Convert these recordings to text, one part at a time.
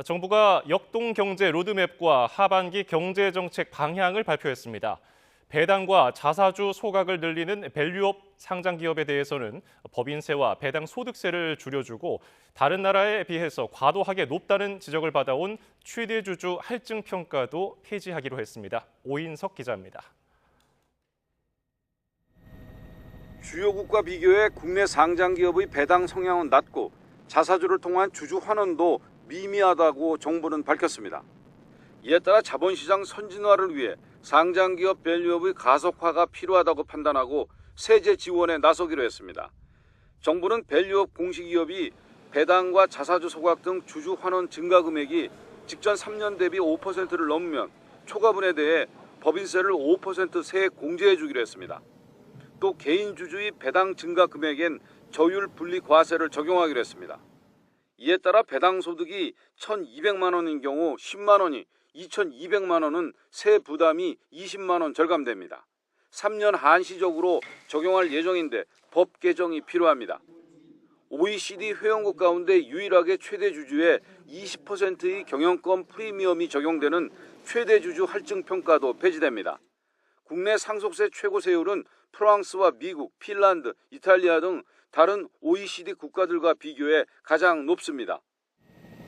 정부가 역동경제 로드맵과 하반기 경제정책 방향을 발표했습니다. 배당과 자사주 소각을 늘리는 밸류업 상장기업에 대해서는 법인세와 배당 소득세를 줄여주고 다른 나라에 비해서 과도하게 높다는 지적을 받아온 최대주주 할증평가도 폐지하기로 했습니다. 오인석 기자입니다. 주요국과 비교해 국내 상장기업의 배당 성향은 낮고 자사주를 통한 주주 환원도 미미하다고 정부는 밝혔습니다. 이에 따라 자본시장 선진화를 위해 상장기업 밸류업의 가속화가 필요하다고 판단하고 세제 지원에 나서기로 했습니다. 정부는 밸류업 공시기업이 배당과 자사주 소각 등 주주 환원 증가 금액이 직전 3년 대비 5%를 넘으면 초과분에 대해 법인세를 5% 세액 공제해 주기로 했습니다. 또 개인 주주의 배당 증가 금액엔 저율 분리 과세를 적용하기로 했습니다. 이에 따라 배당 소득이 1,200만 원인 경우 10만 원이 2,200만 원은 세 부담이 20만 원 절감됩니다. 3년 한시적으로 적용할 예정인데 법 개정이 필요합니다. OECD 회원국 가운데 유일하게 최대 주주의 20%의 경영권 프리미엄이 적용되는 최대 주주 할증 평가도 폐지됩니다. 국내 상속세 최고 세율은 프랑스와 미국, 핀란드, 이탈리아 등 다른 OECD 국가들과 비교해 가장 높습니다.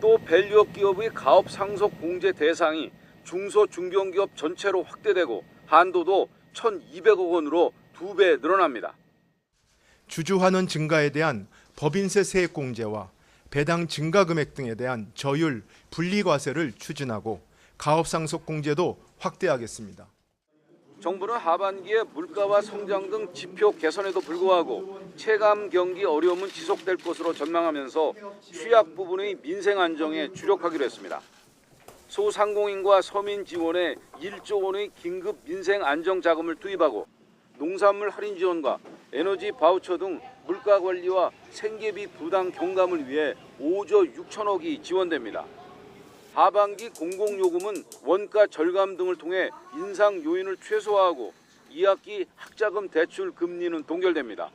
또 밸류업 기업의 가업 상속 공제 대상이 중소 중견기업 전체로 확대되고 한도도 1,200억 원으로 2배 늘어납니다. 주주 환원 증가에 대한 법인세 세액 공제와 배당 증가 금액 등에 대한 저율 분리 과세를 추진하고 가업 상속 공제도 확대하겠습니다. 정부는 하반기에 물가와 성장 등 지표 개선에도 불구하고 체감 경기 어려움은 지속될 것으로 전망하면서 취약 부분의 민생 안정에 주력하기로 했습니다. 소상공인과 서민 지원에 1조 원의 긴급 민생 안정 자금을 투입하고 농산물 할인 지원과 에너지 바우처 등 물가 관리와 생계비 부담 경감을 위해 5조 6천억이 지원됩니다. 하반기 공공요금은 원가 절감 등을 통해 인상 요인을 최소화하고 2학기 학자금 대출 금리는 동결됩니다.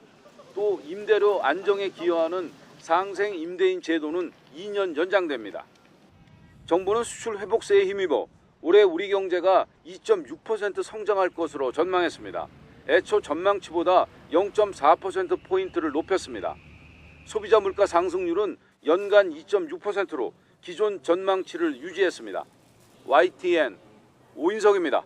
또 임대료 안정에 기여하는 상생 임대인 제도는 2년 연장됩니다. 정부는 수출 회복세에 힘입어 올해 우리 경제가 2.6% 성장할 것으로 전망했습니다. 애초 전망치보다 0.4%포인트를 높였습니다. 소비자 물가 상승률은 연간 2.6%로 기존 전망치를 유지했습니다. YTN 오인석입니다.